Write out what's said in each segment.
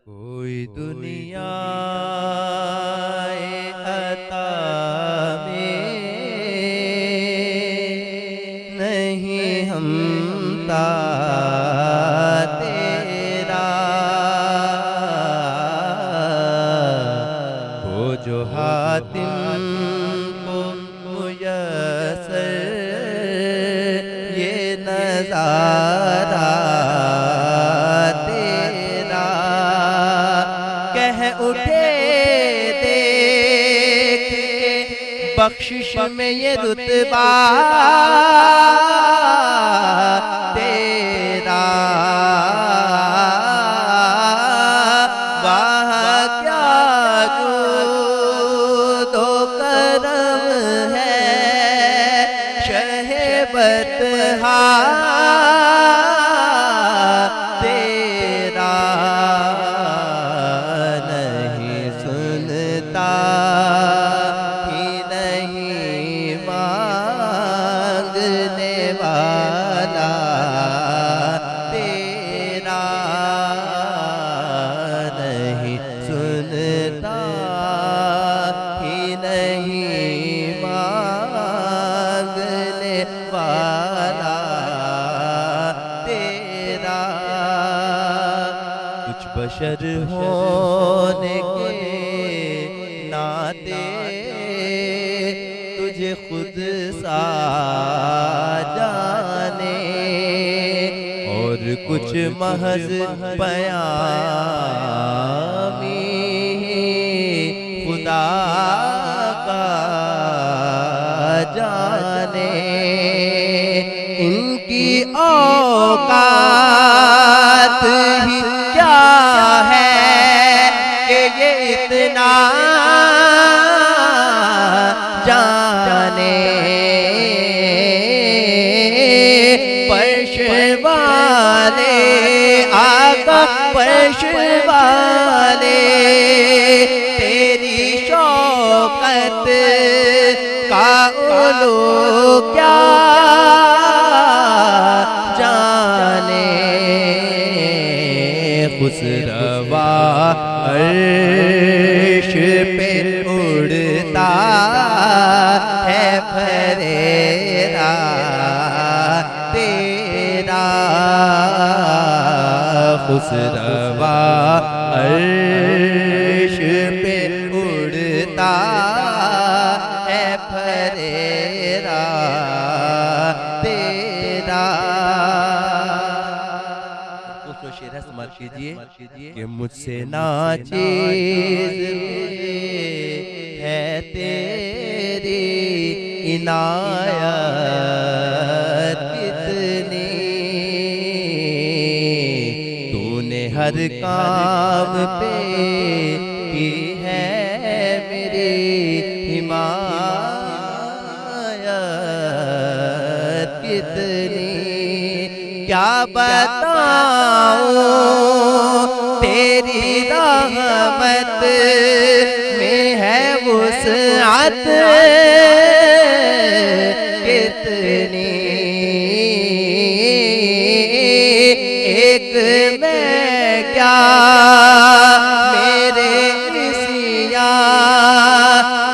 कोई दुनिया अता में नहीं हमता तेरा, वो जो हातिम को मुयस्सर ये नज़ारा तेरा, कह उठे देख के बख्शिश में ये रुतबा तेरा, वाह क्या जूदो करम है शहे बतहा तेरा, नहीं सुनता ही नहीं मांगने वाला तेरा, नहीं सुनता ही नहीं मांगने वाला तेरा, कुछ बशर होने के नाते तुझे खुद सा जाने, और कुछ महज बयामी खुदा का जाने, इनकी औकात ही क्या है कि ये इतना जाने, फर्श वाले आका फर्श वाले तेरी शौकत का उलू क्या जाने, खुसरवा अर्श पे उड़ता है फरेरा तेरा, खुसरवा अर्श पे उड़ता है फरेरा तेरा, उसको शेर समझ कीजिए कि मुझसे ना चीज है तेरी इनायत कितनी, तूने हर काम पे की है मेरी हिमायत कितनी, क्या बताऊं तेरी रहमत में है वुसअत कितनी, एक मैं क्या मेरे सिया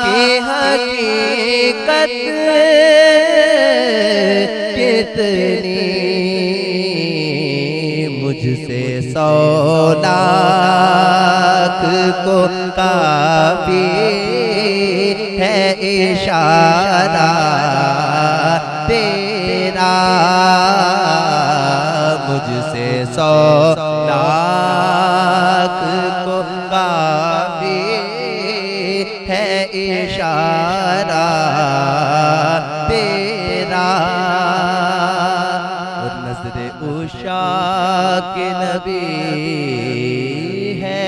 की हकीकत कितनी, मुझसे 100 लाख को काफी है इशारा तेरा, मुझसे 100 लाख को काफी है इशारा तेरा, और नज़रे उषा के नबी है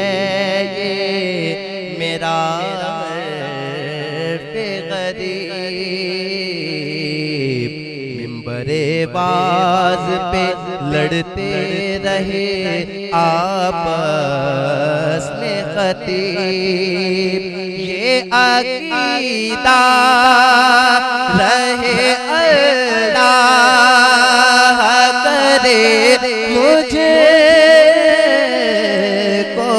ये मेरा गरीब, मिंबरे बाज पे लड़ते रहे आपस में खतीब, ये अकीदा रहे अल्लाह करे मुझे को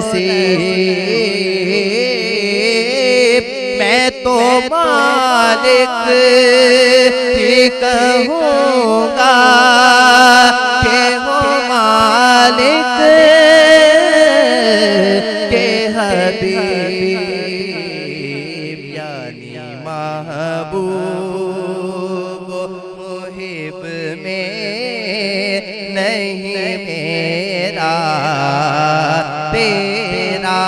नसीब, मैं तो मालिक ही कहूँगा के हो मालिक के हबीब यानी महबूब मुहिब में नहीं मेरा तेरा,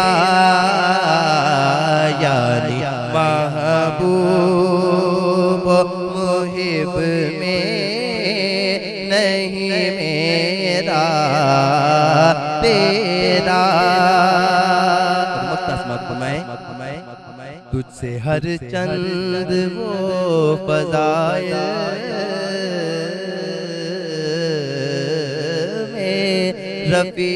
यानी महबूब मुहिब में नहीं मेरा तेरा। तुझसे हर चंद वो फज़ाइल में रफ़ी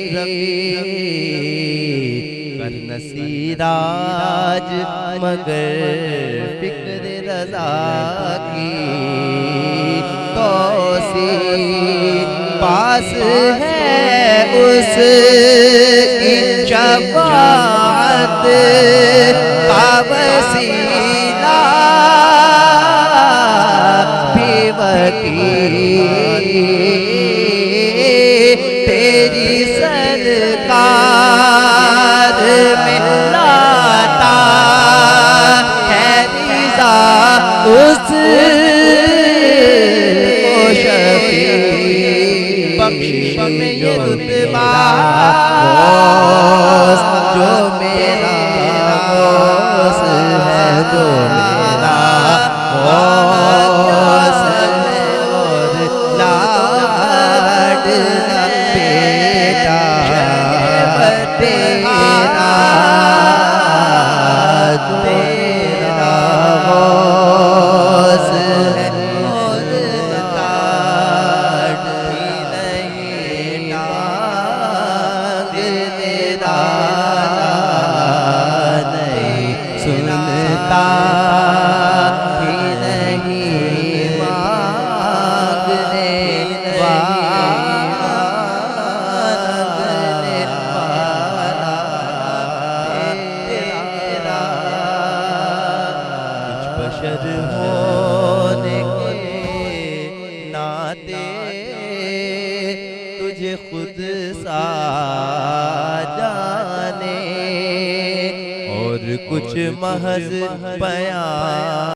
कर नसीराज मगर फिक्र रज़ा की तौसीफ पास है उसकी शफ़ाअत का वसीला बेवकील तेरी सरकार में लाता है रिज़ा उस शफ़ी बख्शिश में ये रुतबा जो मेरा गौस है, जो मेरा गौस है और लाडला बेटा तेरा, तेरा गौस है और लाडली नहीं तेरा नहीं सुनता ही नहीं मांगने वाला तेरा। कुछ बशर होने के नाते तुझे खुद सा जाने और कुछ महज बयां